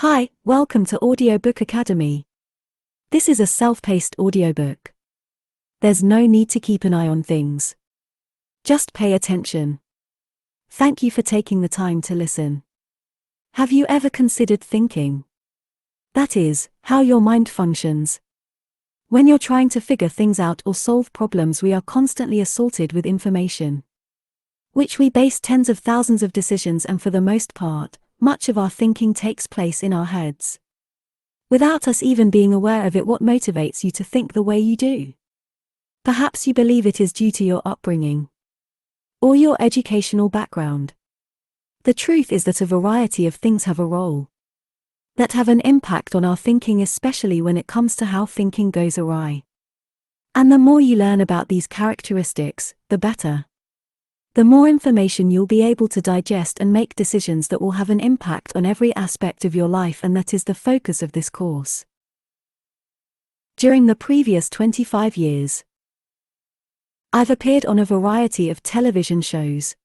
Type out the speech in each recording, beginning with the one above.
Hi, welcome to Audiobook Academy. This is a self-paced audiobook. There's no need to keep an eye on things. Just pay attention. Thank you for taking the time to listen. Have you ever considered thinking? That is, how your mind functions. When you're trying to figure things out or solve problems, we are constantly assaulted with information, which we base tens of thousands of decisions, and for the most part, much of our thinking takes place in our heads, without us even being aware of it. What motivates you to think the way you do? Perhaps you believe it is due to your upbringing or your educational background. The truth is that a variety of things have a role that have an impact on our thinking, especially when it comes to how thinking goes awry. And the more you learn about these characteristics, the better. The more information you'll be able to digest and make decisions that will have an impact on every aspect of your life, and that is the focus of this course. During the previous 25 years, I've appeared on a variety of television shows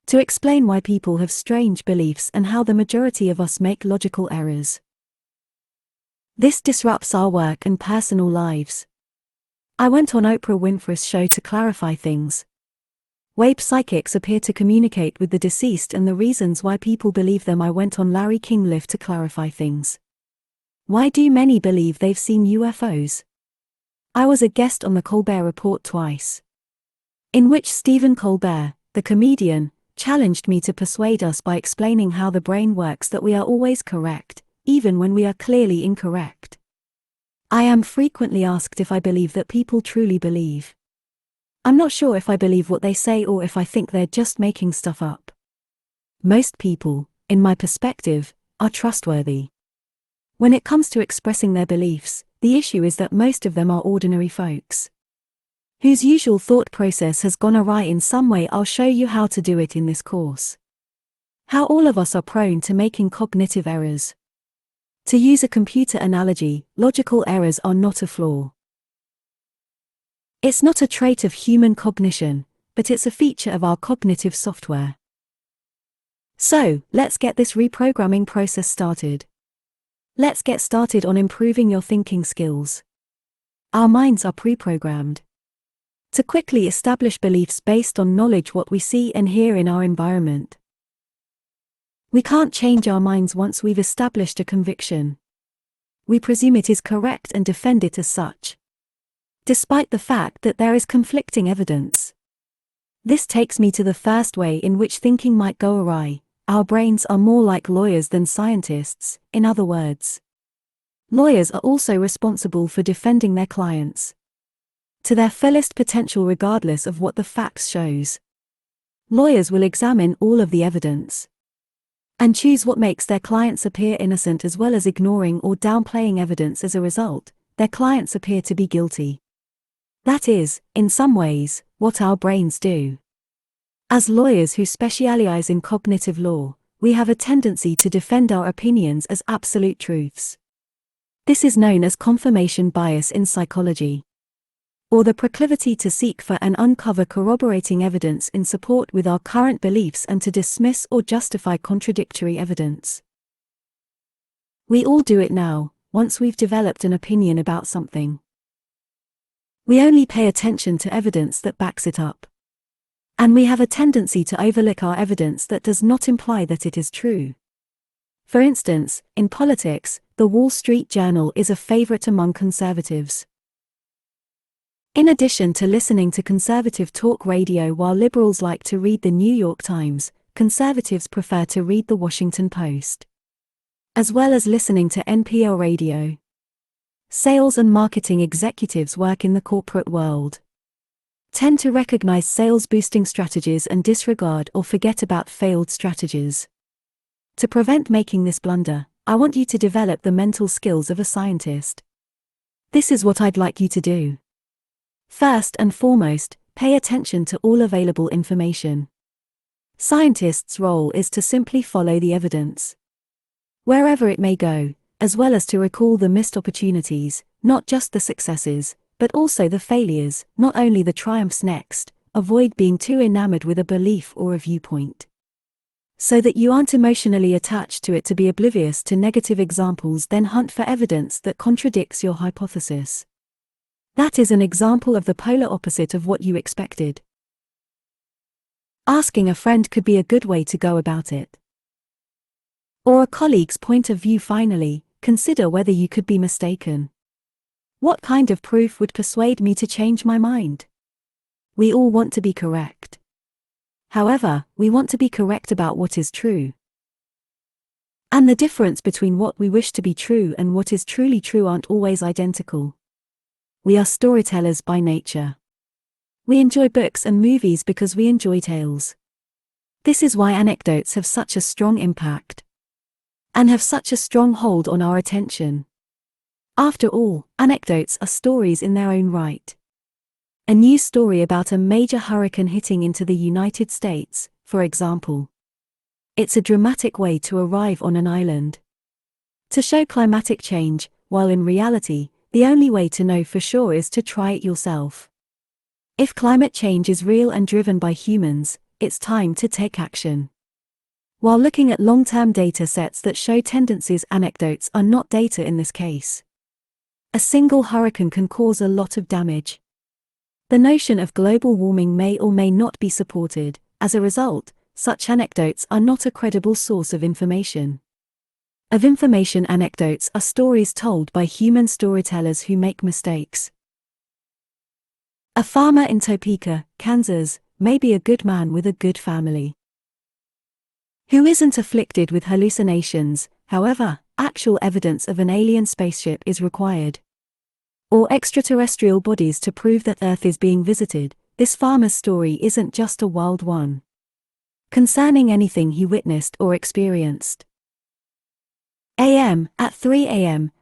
to explain why people have strange beliefs and how the majority of us make logical errors. This disrupts our work and personal lives. I went on Oprah Winfrey's show to clarify things. Why psychics appear to communicate with the deceased and the reasons why people believe them. I went on Larry King Live to clarify things. Why do many believe they've seen UFOs? I was a guest on the Colbert Report twice, in which Stephen Colbert, the comedian, challenged me to persuade us by explaining how the brain works, that we are always correct, even when we are clearly incorrect. I am frequently asked if I believe that people truly believe. I'm not sure if I believe what they say or if I think they're just making stuff up. Most people, in my perspective, are trustworthy. When it comes to expressing their beliefs, the issue is that most of them are ordinary folks whose usual thought process has gone awry in some way. I'll show you how to do it in this course. How all of us are prone to making cognitive errors. To use a computer analogy, logical errors are not a flaw. It's not a trait of human cognition, but it's a feature of our cognitive software. So, let's get this reprogramming process started. Let's get started on improving your thinking skills. Our minds are pre-programmed to quickly establish beliefs based on knowledge, what we see and hear in our environment. We can't change our minds once we've established a conviction. We presume it is correct and defend it as such, despite the fact that there is conflicting evidence. This takes me to the first way in which thinking might go awry. Our brains are more like lawyers than scientists. In other words, lawyers are also responsible for defending their clients to their fullest potential, regardless of what the facts shows. Lawyers will examine all of the evidence and choose what makes their clients appear innocent, as well as ignoring or downplaying evidence. As a result, their clients appear to be guilty. That is, in some ways, what our brains do. As lawyers who specialize in cognitive law, we have a tendency to defend our opinions as absolute truths. This is known as confirmation bias in psychology, or the proclivity to seek for and uncover corroborating evidence in support with our current beliefs and to dismiss or justify contradictory evidence. We all do it now. Once we've developed an opinion about something, we only pay attention to evidence that backs it up. And we have a tendency to overlook our evidence that does not imply that it is true. For instance, in politics, the Wall Street Journal is a favorite among conservatives. In addition to listening to conservative talk radio while liberals like to read the New York Times, conservatives prefer to read the Washington Post, as well as listening to NPR radio. Sales and marketing executives work in the corporate world tend to recognize sales-boosting strategies and disregard or forget about failed strategies. To prevent making this blunder, I want you to develop the mental skills of a scientist. This is what I'd like you to do. First and foremost, pay attention to all available information. Scientists' role is to simply follow the evidence, wherever it may go, as well as to recall the missed opportunities, not just the successes, but also the failures, not only the triumphs. Next, avoid being too enamored with a belief or a viewpoint. So that you aren't emotionally attached to it to be oblivious to negative examples, then hunt for evidence that contradicts your hypothesis. That is an example of the polar opposite of what you expected. Asking a friend could be a good way to go about it. Or a colleague's point of view. Finally, consider whether you could be mistaken. What kind of proof would persuade me to change my mind? We all want to be correct. However, we want to be correct about what is true. And the difference between what we wish to be true and what is truly true aren't always identical. We are storytellers by nature. We enjoy books and movies because we enjoy tales. This is why anecdotes have such a strong impact and have such a strong hold on our attention. After all, anecdotes are stories in their own right. A news story about a major hurricane hitting into the United States, for example. It's a dramatic way to arrive on an island to show climatic change, while in reality, the only way to know for sure is to try it yourself. If climate change is real and driven by humans, it's time to take action. While looking at long-term data sets that show tendencies, anecdotes are not data in this case. A single hurricane can cause a lot of damage. The notion of global warming may or may not be supported. As a result, such anecdotes are not a credible source of information. Anecdotes are stories told by human storytellers who make mistakes. A farmer in Topeka, Kansas, may be a good man with a good family, who isn't afflicted with hallucinations. However, actual evidence of an alien spaceship is required, or extraterrestrial bodies to prove that Earth is being visited. This farmer's story isn't just a wild one concerning anything he witnessed or experienced.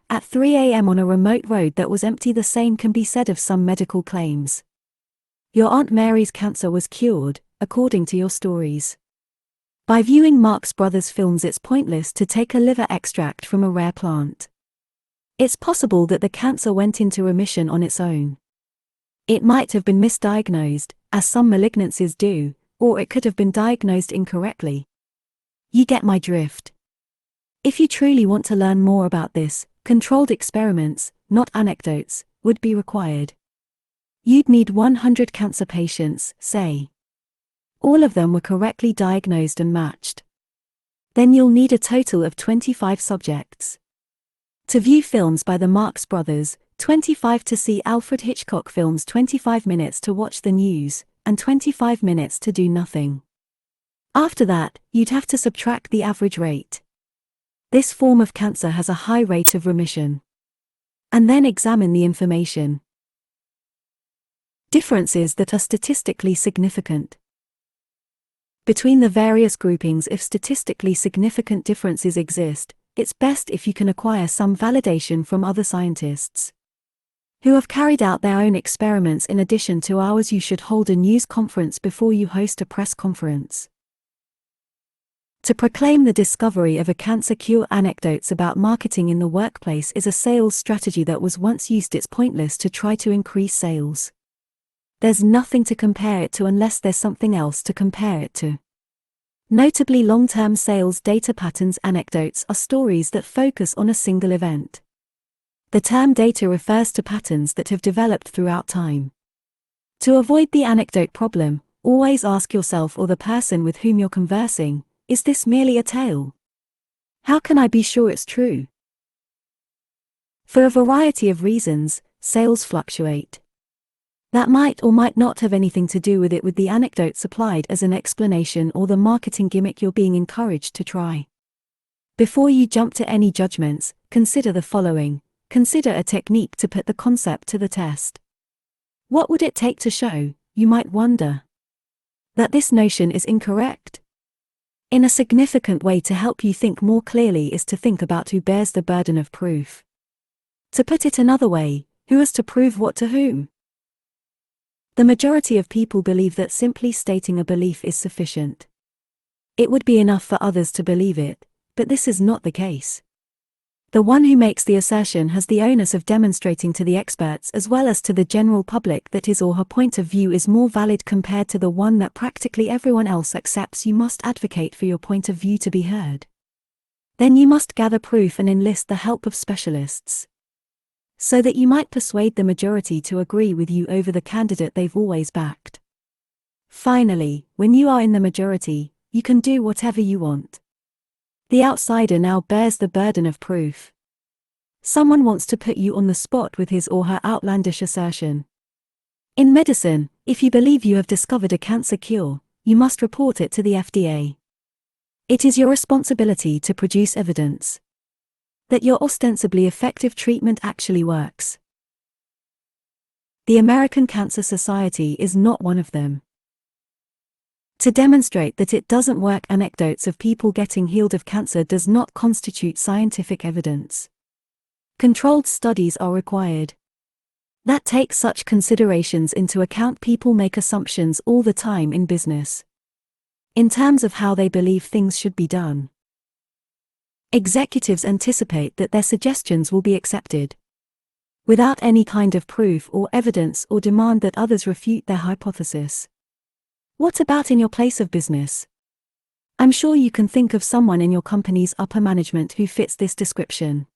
At 3 a.m. on a remote road that was empty. The same can be said of some medical claims. Your Aunt Mary's cancer was cured, according to your stories. By viewing Marx Brothers films, it's pointless to take a liver extract from a rare plant. It's possible that the cancer went into remission on its own. It might have been misdiagnosed, as some malignancies do, or it could have been diagnosed incorrectly. You get my drift. If you truly want to learn more about this, controlled experiments, not anecdotes, would be required. You'd need 100 cancer patients, say. All of them were correctly diagnosed and matched. Then you'll need a total of 25 subjects to view films by the Marx Brothers, 25 to see Alfred Hitchcock films, 25 minutes to watch the news, and 25 minutes to do nothing. After that, you'd have to subtract the average rate. This form of cancer has a high rate of remission. And then examine the information. Differences that are statistically significant between the various groupings. If statistically significant differences exist, it's best if you can acquire some validation from other scientists who have carried out their own experiments in addition to ours. You should hold a news conference before you host a press conference to proclaim the discovery of a cancer cure. Anecdotes about marketing in the workplace is a sales strategy that was once used. It's pointless to try to increase sales. There's nothing to compare it to unless there's something else to compare it to. Notably, long-term sales data patterns. Anecdotes are stories that focus on a single event. The term data refers to patterns that have developed throughout time. To avoid the anecdote problem, always ask yourself or the person with whom you're conversing, is this merely a tale? How can I be sure it's true? For a variety of reasons, sales fluctuate. That might or might not have anything to do with it, with the anecdote supplied as an explanation or the marketing gimmick you're being encouraged to try. Before you jump to any judgments, consider the following. Consider a technique to put the concept to the test. What would it take to show, you might wonder, that this notion is incorrect? In a significant way to help you think more clearly is to think about who bears the burden of proof. To put it another way, who is to prove what to whom? The majority of people believe that simply stating a belief is sufficient. It would be enough for others to believe it, but this is not the case. The one who makes the assertion has the onus of demonstrating to the experts as well as to the general public that his or her point of view is more valid compared to the one that practically everyone else accepts. You must advocate for your point of view to be heard. Then you must gather proof and enlist the help of specialists, so that you might persuade the majority to agree with you over the candidate they've always backed. Finally, when you are in the majority, you can do whatever you want. The outsider now bears the burden of proof. Someone wants to put you on the spot with his or her outlandish assertion. In medicine, if you believe you have discovered a cancer cure, you must report it to the FDA. It is your responsibility to produce evidence that your ostensibly effective treatment actually works. The American Cancer Society is not one of them. To demonstrate that it doesn't work, anecdotes of people getting healed of cancer does not constitute scientific evidence. Controlled studies are required. That takes such considerations into account. People make assumptions all the time in business, in terms of how they believe things should be done. Executives anticipate that their suggestions will be accepted, without any kind of proof or evidence, or demand that others refute their hypothesis. What about in your place of business? I'm sure you can think of someone in your company's upper management who fits this description.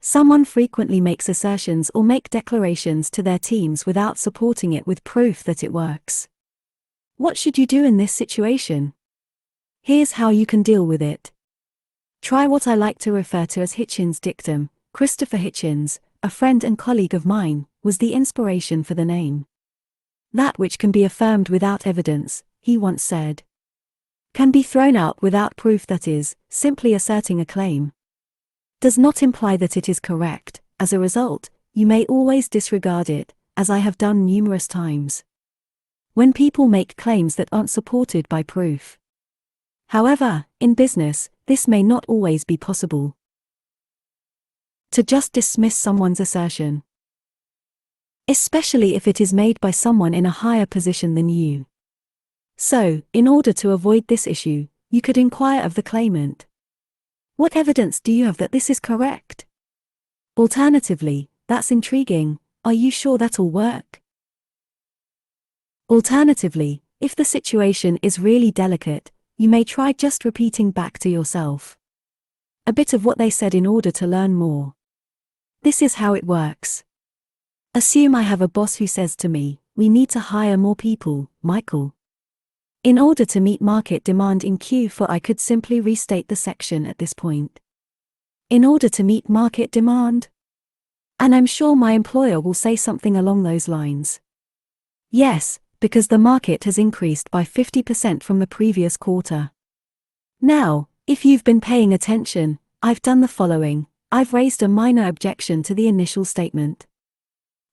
Someone frequently makes assertions or make declarations to their teams without supporting it with proof that it works. What should you do in this situation? Here's how you can deal with it. Try what I like to refer to as Hitchens' dictum. Christopher Hitchens, a friend and colleague of mine, was the inspiration for the name. That which can be affirmed without evidence, he once said, can be thrown out without proof. That is, simply asserting a claim does not imply that it is correct. As a result, you may always disregard it, as I have done numerous times, when people make claims that aren't supported by proof. However, in business, this may not always be possible. To just dismiss someone's assertion, especially if it is made by someone in a higher position than you. So, in order to avoid this issue, you could inquire of the claimant, what evidence do you have that this is correct? Alternatively, that's intriguing, are you sure that'll work? Alternatively, if the situation is really delicate, you may try just repeating back to yourself a bit of what they said in order to learn more. This is how it works. Assume I have a boss who says to me, we need to hire more people, Michael. In order to meet market demand in Q4, I could simply restate the section at this point. In order to meet market demand? And I'm sure my employer will say something along those lines. Yes, because the market has increased by 50% from the previous quarter. Now, if you've been paying attention, I've done the following. I've raised a minor objection to the initial statement.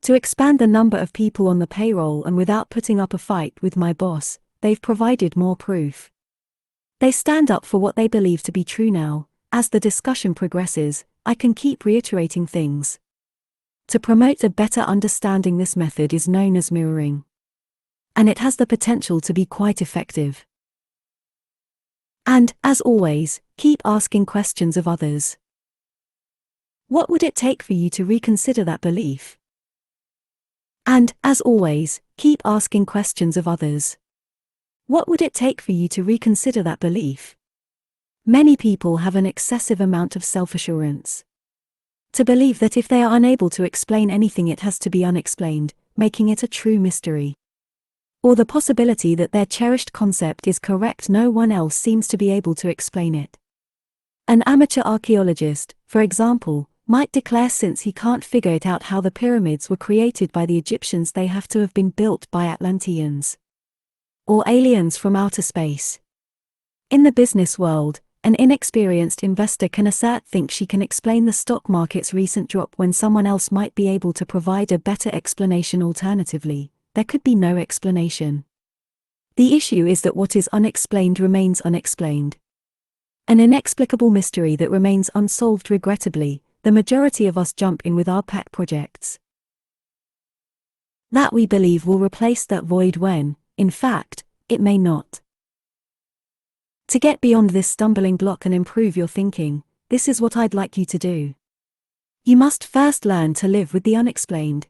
To expand the number of people on the payroll, and without putting up a fight with my boss, they've provided more proof. They stand up for what they believe to be true now. As the discussion progresses, I can keep reiterating things. To promote a better understanding, this method is known as mirroring, and it has the potential to be quite effective. And, as always, keep asking questions of others. What would it take for you to reconsider that belief? And, as always, keep asking questions of others. What would it take for you to reconsider that belief? Many people have an excessive amount of self-assurance. To believe that if they are unable to explain anything, it has to be unexplained, making it a true mystery. Or the possibility that their cherished concept is correct, no one else seems to be able to explain it. An amateur archaeologist, for example, might declare since he can't figure it out how the pyramids were created by the Egyptians, they have to have been built by Atlanteans or aliens from outer space. In the business world, an inexperienced investor can think she can explain the stock market's recent drop when someone else might be able to provide a better explanation. Alternatively, there could be no explanation. The issue is that what is unexplained remains unexplained. An inexplicable mystery that remains unsolved. Regrettably, the majority of us jump in with our pet projects that we believe will replace that void when, in fact, it may not. To get beyond this stumbling block and improve your thinking, this is what I'd like you to do. You must first learn to live with the unexplained.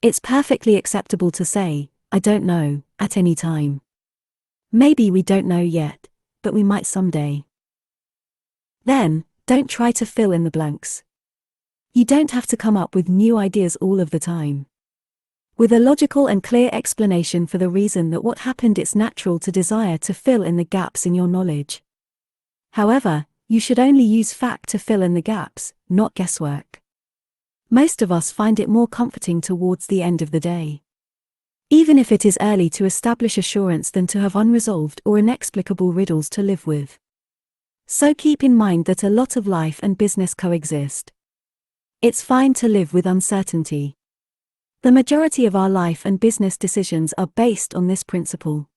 It's perfectly acceptable to say, I don't know, at any time. Maybe we don't know yet, but we might someday. Then, don't try to fill in the blanks. You don't have to come up with new ideas all of the time. With a logical and clear explanation for the reason that what happened, it's natural to desire to fill in the gaps in your knowledge. However, you should only use fact to fill in the gaps, not guesswork. Most of us find it more comforting towards the end of the day. Even if it is early, to establish assurance than to have unresolved or inexplicable riddles to live with. So keep in mind that a lot of life and business coexist. It's fine to live with uncertainty. The majority of our life and business decisions are based on this principle.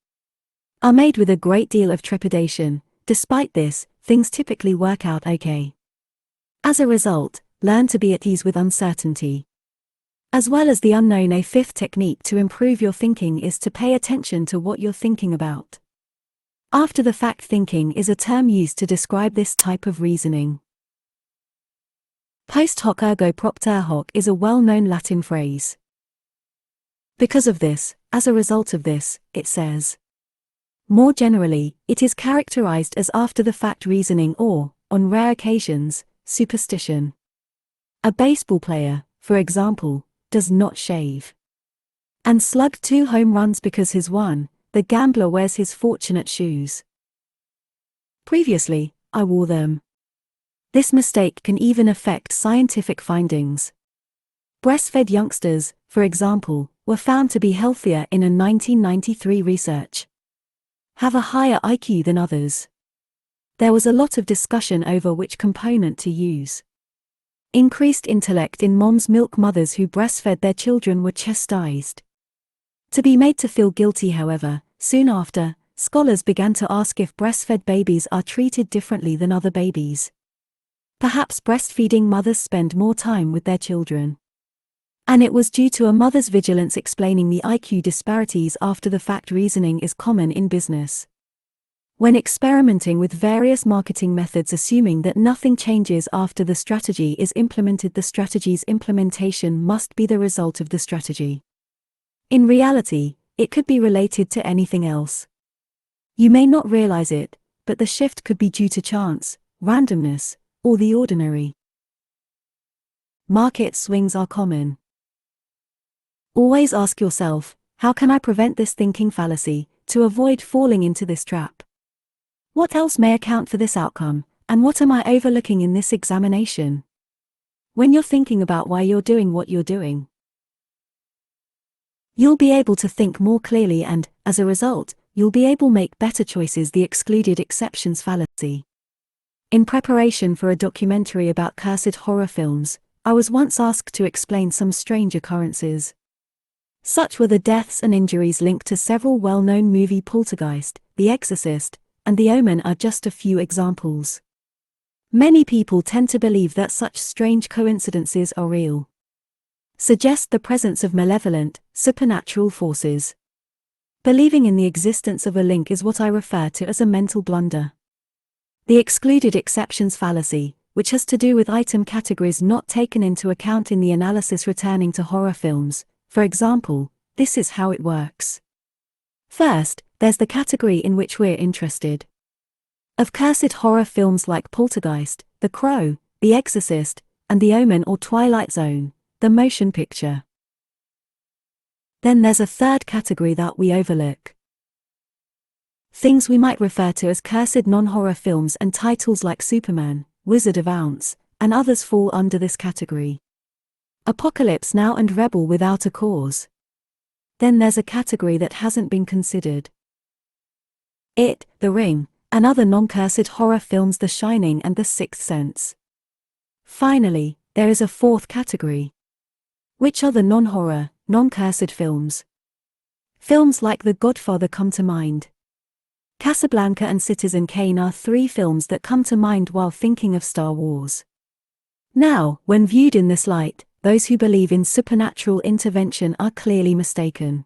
Are made with a great deal of trepidation. Despite this, things typically work out okay. As a result, learn to be at ease with uncertainty. As well as the unknown, a fifth technique to improve your thinking is to pay attention to what you're thinking about. After the fact thinking is a term used to describe this type of reasoning. Post hoc ergo propter hoc is a well-known Latin phrase. Because of this, as a result of this, it says. More generally, it is characterized as after-the-fact reasoning or, on rare occasions, superstition. A baseball player, for example, does not shave and slug 2 home runs because he's won. The gambler wears his fortunate shoes. Previously, I wore them. This mistake can even affect scientific findings. Breastfed youngsters, for example, were found to be healthier in a 1993 research. Have a higher IQ than others. There was a lot of discussion over which component to use. Increased intellect in mom's milk. Mothers who breastfed their children were chastised. To be made to feel guilty, however, soon after, scholars began to ask if breastfed babies are treated differently than other babies. Perhaps breastfeeding mothers spend more time with their children. And it was due to a mother's vigilance. Explaining the IQ disparities after the fact reasoning is common in business. When experimenting with various marketing methods, assuming that nothing changes after the strategy is implemented, the strategy's implementation must be the result of the strategy. In reality, it could be related to anything else. You may not realize it, but the shift could be due to chance, randomness, or the ordinary. Market swings are common. Always ask yourself, how can I prevent this thinking fallacy, to avoid falling into this trap? What else may account for this outcome, and what am I overlooking in this examination? When you're thinking about why you're doing what you're doing, you'll be able to think more clearly and, as a result, you'll be able to make better choices. The excluded exceptions fallacy. In preparation for a documentary about cursed horror films, I was once asked to explain some strange occurrences. Such were the deaths and injuries linked to several well-known movies. Poltergeist, The Exorcist, and The Omen are just a few examples. Many people tend to believe that such strange coincidences are real. Suggest the presence of malevolent, supernatural forces. Believing in the existence of a link is what I refer to as a mental blunder. The excluded exceptions fallacy, which has to do with item categories not taken into account in the analysis. Returning to horror films, for example, this is how it works. First, there's the category in which we're interested. Of cursed horror films like Poltergeist, The Crow, The Exorcist, and The Omen or Twilight Zone, the motion picture. Then there's a third category that we overlook. Things we might refer to as cursed non-horror films, and titles like Superman, Wizard of Oz, and others fall under this category. Apocalypse Now and Rebel Without a Cause. Then there's a category that hasn't been considered. It, The Ring, and other non-cursed horror films, The Shining and The Sixth Sense. Finally, there is a fourth category. Which are the non-horror, non-cursed films? Films like The Godfather come to mind. Casablanca and Citizen Kane are 3 films that come to mind while thinking of Star Wars. Now, when viewed in this light, those who believe in supernatural intervention are clearly mistaken.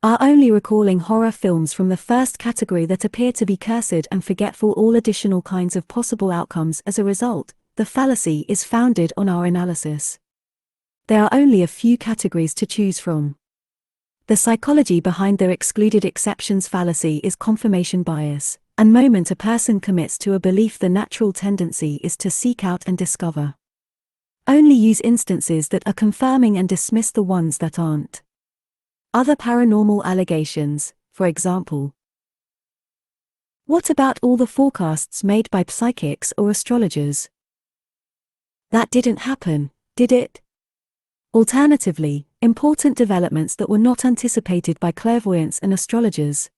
are only recalling horror films from the first category that appear to be cursed and forgetful all additional kinds of possible outcomes. As a result, the fallacy is founded on our analysis. There are only a few categories to choose from. The psychology behind the excluded exceptions fallacy is confirmation bias, and the moment a person commits to a belief, the natural tendency is to seek out and discover. Only use instances that are confirming and dismiss the ones that aren't. Other paranormal allegations, for example. What about all the forecasts made by psychics or astrologers? That didn't happen, did it? Alternatively, important developments that were not anticipated by clairvoyants and astrologers.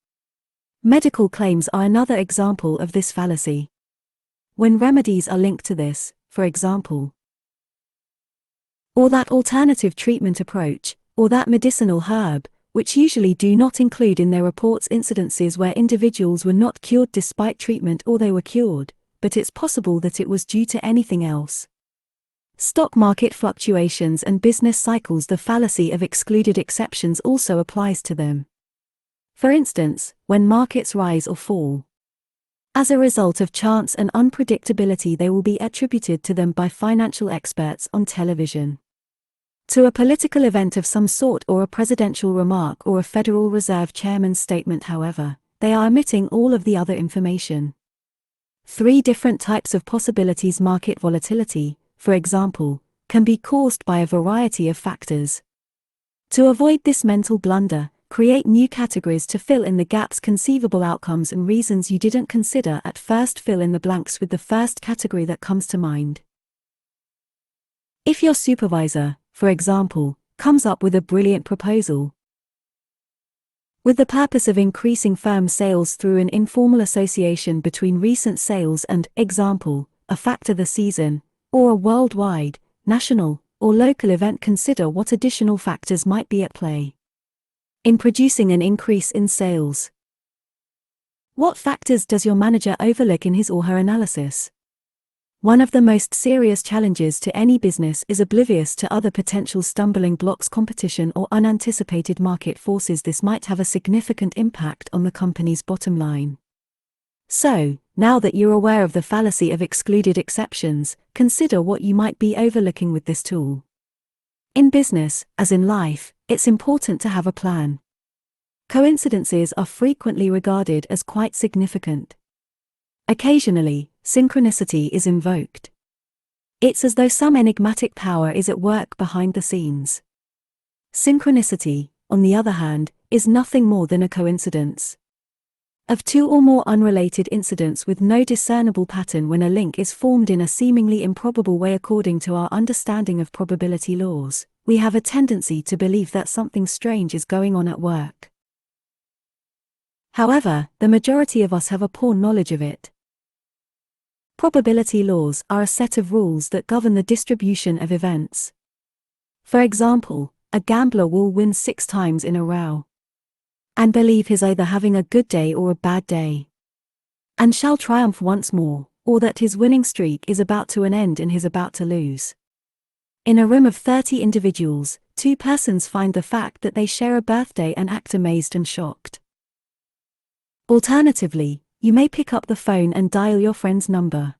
Medical claims are another example of this fallacy. When remedies are linked to this, for example, or that alternative treatment approach, or that medicinal herb, which usually do not include in their reports incidences where individuals were not cured despite treatment or they were cured, but it's possible that it was due to anything else. Stock market fluctuations and business cycles. The fallacy of excluded exceptions also applies to them. For instance, when markets rise or fall, as a result of chance and unpredictability, they will be attributed to them by financial experts on television. To a political event of some sort or a presidential remark or a Federal Reserve chairman's statement, however, they are omitting all of the other information. 3 different types of possibilities. Market volatility, for example, can be caused by a variety of factors. To avoid this mental blunder, create new categories to fill in the gaps. Conceivable outcomes and reasons you didn't consider at first. Fill in the blanks with the first category that comes to mind. If your supervisor, for example, comes up with a brilliant proposal with the purpose of increasing firm sales through an informal association between recent sales and, example, a factor the season, or a worldwide, national, or local event, consider what additional factors might be at play in producing an increase in sales. What factors does your manager overlook in his or her analysis? One of the most serious challenges to any business is oblivious to other potential stumbling blocks, competition, or unanticipated market forces. This might have a significant impact on the company's bottom line. So, now that you're aware of the fallacy of excluded exceptions, consider what you might be overlooking with this tool. In business, as in life, it's important to have a plan. Coincidences are frequently regarded as quite significant. Occasionally, synchronicity is invoked. It's as though some enigmatic power is at work behind the scenes. Synchronicity, on the other hand, is nothing more than a coincidence of 2 or more unrelated incidents with no discernible pattern. When a link is formed in a seemingly improbable way according to our understanding of probability laws, we have a tendency to believe that something strange is going on at work. However, the majority of us have a poor knowledge of it. Probability laws are a set of rules that govern the distribution of events. For example, a gambler will win 6 times in a row and believe he's either having a good day or a bad day, and shall triumph once more, or that his winning streak is about to an end and he's about to lose. In a room of 30 individuals, 2 persons find the fact that they share a birthday and act amazed and shocked. Alternatively, you may pick up the phone and dial your friend's number.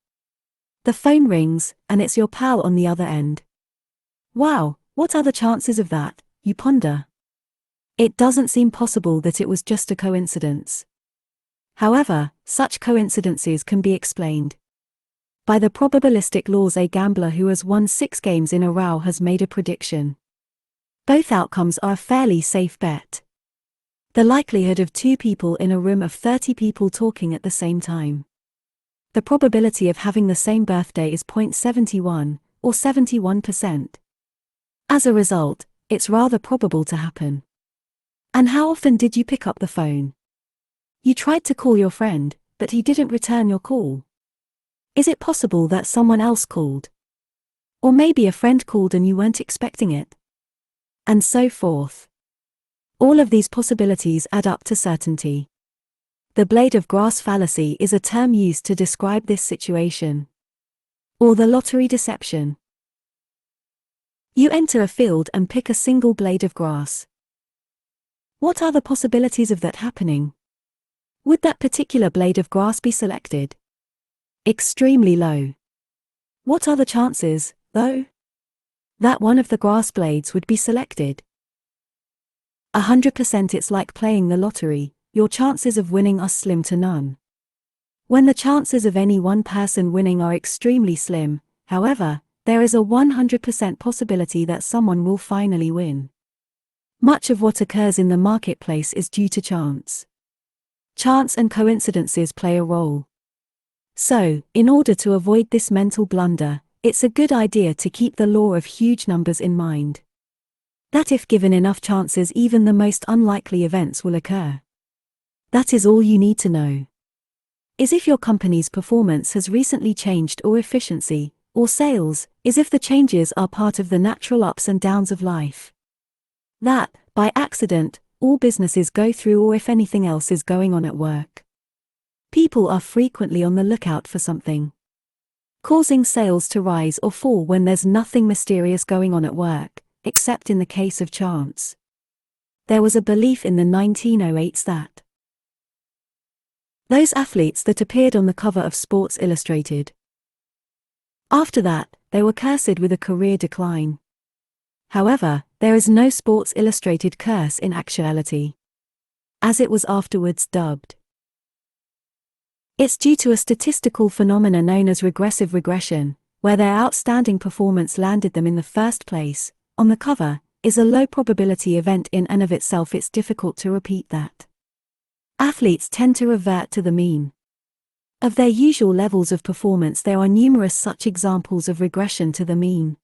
The phone rings, and it's your pal on the other end. Wow, what are the chances of that, you ponder? It doesn't seem possible that it was just a coincidence. However, such coincidences can be explained by the probabilistic laws. A gambler who has won 6 games in a row has made a prediction. Both outcomes are a fairly safe bet. The likelihood of 2 people in a room of 30 people talking at the same time. The probability of having the same birthday is 0.71, or 71%. As a result, it's rather probable to happen. And how often did you pick up the phone? You tried to call your friend, but he didn't return your call. Is it possible that someone else called? Or maybe a friend called and you weren't expecting it? And so forth. All of these possibilities add up to certainty. The blade of grass fallacy is a term used to describe this situation. Or the lottery deception. You enter a field and pick a single blade of grass. What are the possibilities of that happening? Would that particular blade of grass be selected? Extremely low. What are the chances, though, that one of the grass blades would be selected? 100%. It's like playing the lottery. Your chances of winning are slim to none. When the chances of any one person winning are extremely slim, however, there is a 100% possibility that someone will finally win. Much of what occurs in the marketplace is due to chance. Chance and coincidences play a role. So, in order to avoid this mental blunder, it's a good idea to keep the law of huge numbers in mind. That if given enough chances, even the most unlikely events will occur. That is all you need to know. Is if your company's performance has recently changed, or efficiency, or sales, is if the changes are part of the natural ups and downs of life. That, by accident, all businesses go through, or if anything else is going on at work. People are frequently on the lookout for something causing sales to rise or fall when there's nothing mysterious going on at work, except in the case of chance. There was a belief in the 1908s that those athletes that appeared on the cover of Sports Illustrated, after that, they were cursed with a career decline. However, there is no Sports Illustrated curse in actuality, as it was afterwards dubbed. It's due to a statistical phenomena known as regressive regression, where their outstanding performance landed them in the first place on the cover, is a low probability event in and of itself. It's difficult to repeat that. Athletes tend to revert to the mean of their usual levels of performance. There are numerous such examples of regression to the mean.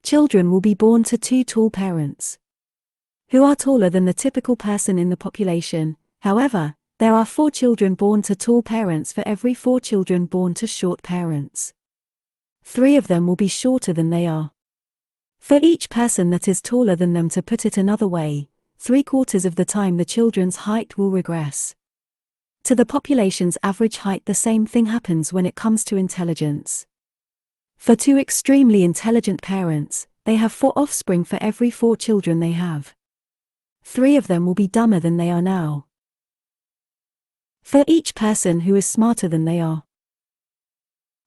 Children will be born to two tall parents who are taller than the typical person in the population. However, there are 4 children born to tall parents for every 4 children born to short parents. 3 of them will be shorter than they are. For each person that is taller than them, to put it another way, 3/4 of the time the children's height will regress to the population's average height. The same thing happens when it comes to intelligence. For 2 extremely intelligent parents, they have 4 offspring for every 4 children they have. 3 of them will be dumber than they are now. For each person who is smarter than they are.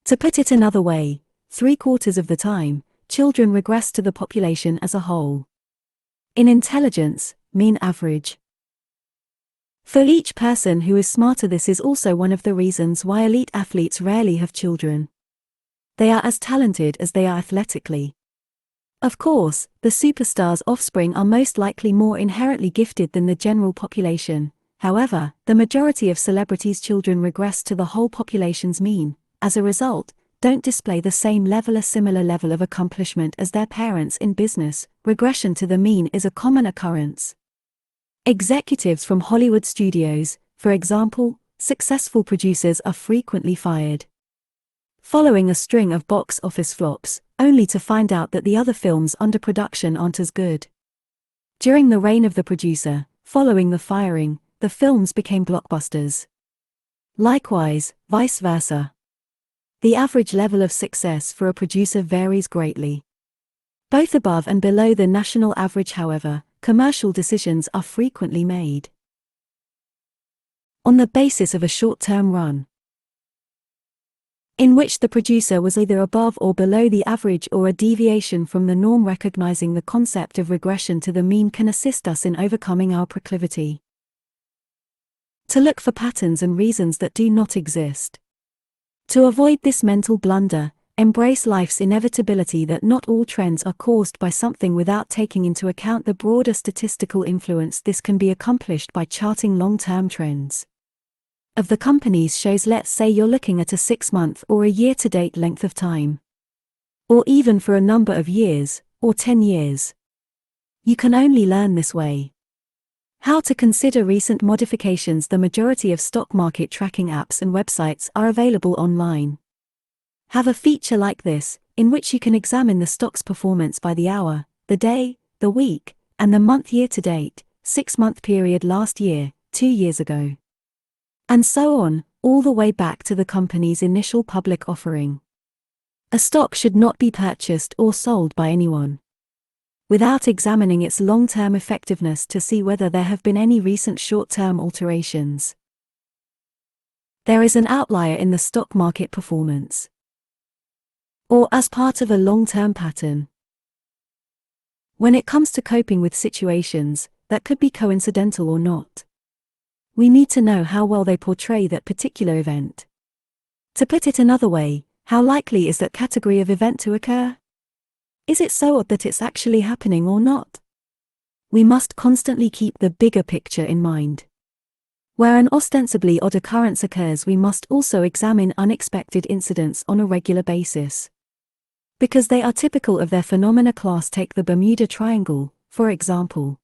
To put it another way, 3/4 of the time, children regress to the population as a whole. In intelligence, mean average. For each person who is smarter. This is also one of the reasons why elite athletes rarely have children. They are as talented as they are athletically. Of course, the superstars' offspring are most likely more inherently gifted than the general population. However, the majority of celebrities' children regress to the whole population's mean, as a result, don't display the same level, a similar level of accomplishment as their parents in business. Regression to the mean is a common occurrence. Executives from Hollywood studios, for example, successful producers, are frequently fired following a string of box office flops, only to find out that the other films under production aren't as good. During the reign of the producer, following the firing, the films became blockbusters. Likewise, vice versa. The average level of success for a producer varies greatly. Both above and below the national average. However, commercial decisions are frequently made on the basis of a short-term run, in which the producer was either above or below the average or a deviation from the norm. Recognizing the concept of regression to the mean can assist us in overcoming our proclivity to look for patterns and reasons that do not exist. To avoid this mental blunder, embrace life's inevitability that not all trends are caused by something without taking into account the broader statistical influence. This can be accomplished by charting long-term trends of the company's shows. Let's say you're looking at a 6-month or a year-to-date length of time, or even for a number of years, or 10 years. You can only learn this way. How to consider recent modifications. The majority of stock market tracking apps and websites are available online. Have a feature like this, in which you can examine the stock's performance by the hour, the day, the week, and the month. Year to date, 6-month period, last year, 2 years ago, and so on, all the way back to the company's initial public offering. A stock should not be purchased or sold by anyone without examining its long-term effectiveness to see whether there have been any recent short-term alterations. There is an outlier in the stock market performance, or as part of a long-term pattern. When it comes to coping with situations that could be coincidental or not, we need to know how well they portray that particular event. To put it another way, how likely is that category of event to occur? Is it so odd that it's actually happening or not? We must constantly keep the bigger picture in mind. Where an ostensibly odd occurrence occurs, we must also examine unexpected incidents on a regular basis. Because they are typical of their phenomena class. Take the Bermuda Triangle, for example.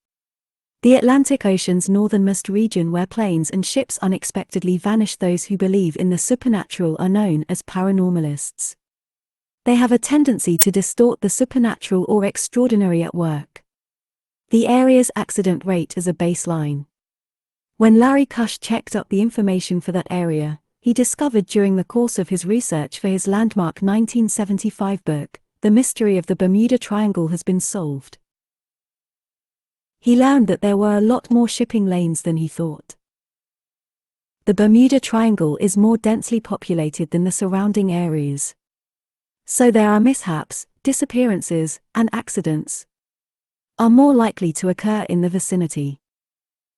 The Atlantic Ocean's northernmost region where planes and ships unexpectedly vanish. Those who believe in the supernatural are known as paranormalists. They have a tendency to distort the supernatural or extraordinary at work. The area's accident rate as a baseline. When Larry Kush checked up the information for that area, he discovered during the course of his research for his landmark 1975 book, The Mystery of the Bermuda Triangle Has Been Solved. He learned that there were a lot more shipping lanes than he thought. The Bermuda Triangle is more densely populated than the surrounding areas. So there are mishaps, disappearances, and accidents are more likely to occur in the vicinity.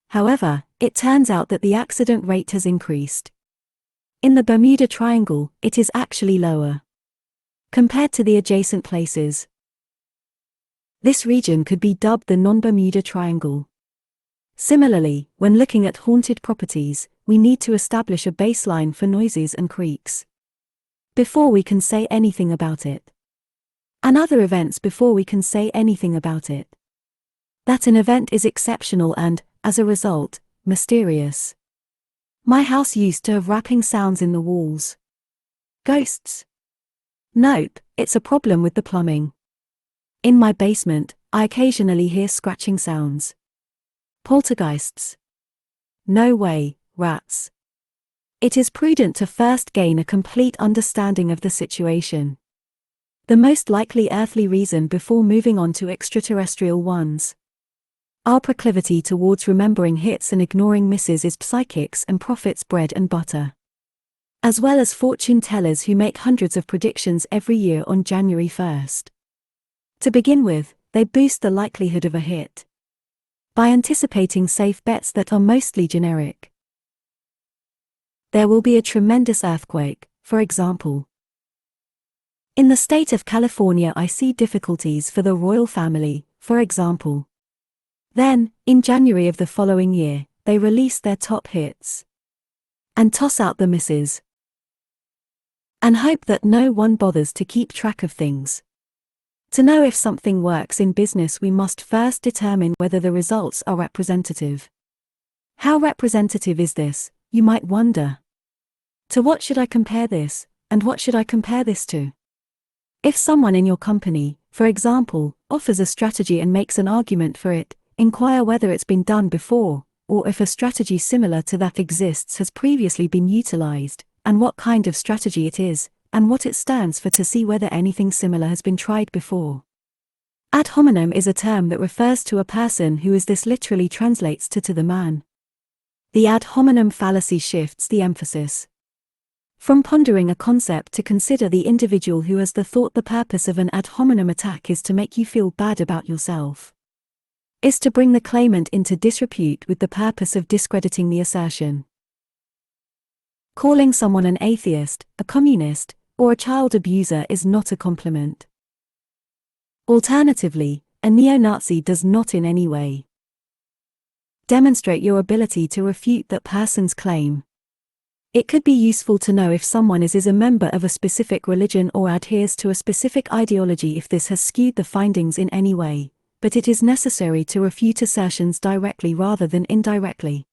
However, it turns out that the accident rate has increased. In the Bermuda Triangle, it is actually lower compared to the adjacent places. This region could be dubbed the non-Bermuda Triangle. Similarly, when looking at haunted properties, we need to establish a baseline for noises and creaks before we can say anything about it, and other events before we can say anything about it. That an event is exceptional and, as a result, mysterious. My house used to have rapping sounds in the walls. Ghosts? Nope, it's a problem with the plumbing. In my basement, I occasionally hear scratching sounds. Poltergeists? No way, rats. It is prudent to first gain a complete understanding of the situation. The most likely earthly reason before moving on to extraterrestrial ones. Our proclivity towards remembering hits and ignoring misses is psychics and prophets' bread and butter, as well as fortune tellers who make hundreds of predictions every year on January 1st. To begin with, they boost the likelihood of a hit by anticipating safe bets that are mostly generic. There will be a tremendous earthquake, for example. In the state of California, I see difficulties for the royal family, for example. Then, in January of the following year, they release their top hits and toss out the misses and hope that no one bothers to keep track of things. To know if something works in business, we must first determine whether the results are representative. How representative is this, you might wonder? To what should I compare this, and what should I compare this to? If someone in your company, for example, offers a strategy and makes an argument for it, inquire whether it's been done before, or if a strategy similar to that exists has previously been utilized, and what kind of strategy it is, and what it stands for to see whether anything similar has been tried before. Ad hominem is a term that refers to a person who, as this literally translates to the man. The ad hominem fallacy shifts the emphasis from pondering a concept to consider the individual who has the thought. The purpose of an ad hominem attack is to make you feel bad about yourself, is to bring the claimant into disrepute with the purpose of discrediting the assertion. Calling someone an atheist, a communist, or a child abuser is not a compliment. Alternatively, a neo-Nazi does not in any way demonstrate your ability to refute that person's claim. It could be useful to know if someone is a member of a specific religion or adheres to a specific ideology if this has skewed the findings in any way, but it is necessary to refute assertions directly rather than indirectly.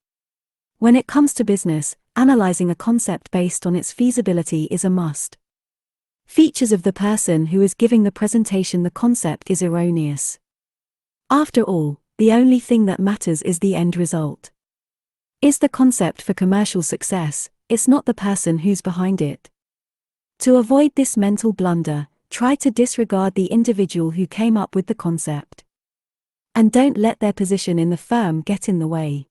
When it comes to business, analyzing a concept based on its feasibility is a must. Features of the person who is giving the presentation: the concept is erroneous. After all, the only thing that matters is the end result. Is the concept for commercial success? It's not the person who's behind it. To avoid this mental blunder, try to disregard the individual who came up with the concept. And don't let their position in the firm get in the way.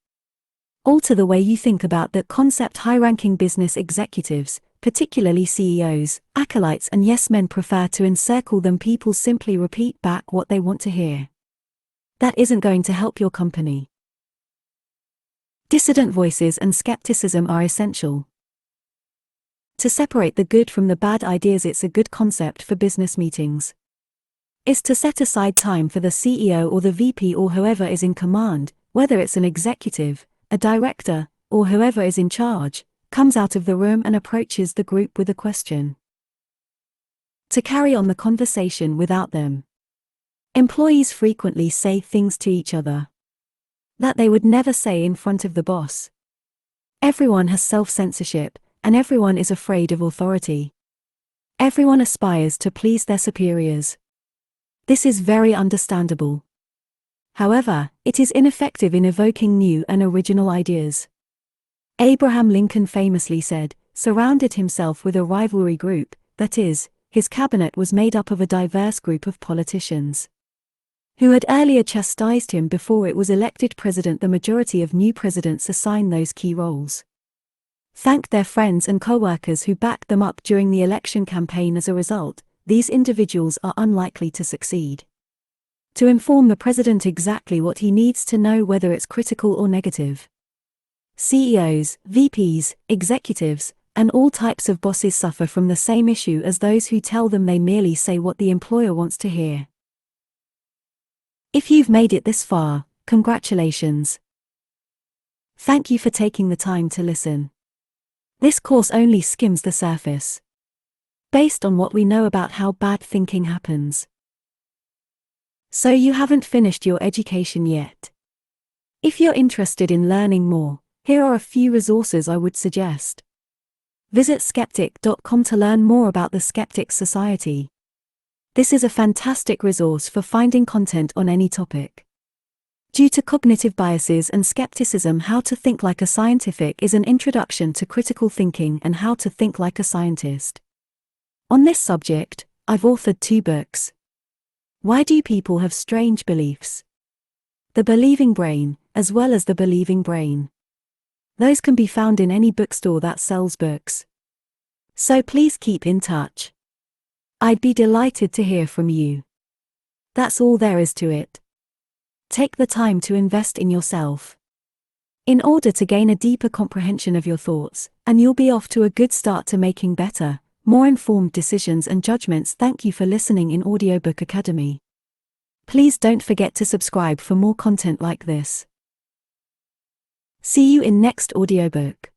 Alter the way you think about that concept. High-ranking business executives, particularly CEOs, acolytes and yes-men, prefer to encircle them. People simply repeat back what they want to hear. That isn't going to help your company. Dissident voices and skepticism are essential. To separate the good from the bad ideas, it's a good concept for business meetings. Is to set aside time for the CEO or the VP or whoever is in command, whether it's an executive, a director, or whoever is in charge, comes out of the room and approaches the group with a question. To carry on the conversation without them. Employees frequently say things to each other that they would never say in front of the boss. Everyone has self-censorship, and everyone is afraid of authority. Everyone aspires to please their superiors. This is very understandable. However, it is ineffective in evoking new and original ideas. Abraham Lincoln famously said, surrounded himself with a rivalry group, that is, his cabinet was made up of a diverse group of politicians who had earlier chastised him before it was elected president. The majority of new presidents assign those key roles. Thank their friends and co-workers who backed them up during the election campaign. As a result, these individuals are unlikely to succeed. To inform the president exactly what he needs to know, whether it's critical or negative. CEOs, VPs, executives, and all types of bosses suffer from the same issue as those who tell them. They merely say what the employer wants to hear. If you've made it this far, congratulations. Thank you for taking the time to listen. This course only skims the surface, based on what we know about how bad thinking happens. So you haven't finished your education yet. If you're interested in learning more, here are a few resources I would suggest. Visit skeptic.com to learn more about the Skeptics Society. This is a fantastic resource for finding content on any topic. Due to cognitive biases and skepticism, How to Think Like a Scientific is an introduction to critical thinking and how to think like a scientist. On this subject, I've authored 2 books. Why Do People Have Strange Beliefs? The Believing Brain, as well as The Believing Brain. Those can be found in any bookstore that sells books. So please keep in touch. I'd be delighted to hear from you. That's all there is to it. Take the time to invest in yourself in order to gain a deeper comprehension of your thoughts, and you'll be off to a good start to making better, more informed decisions and judgments. Thank you for listening in Audiobook Academy. Please don't forget to subscribe for more content like this. See you in next audiobook.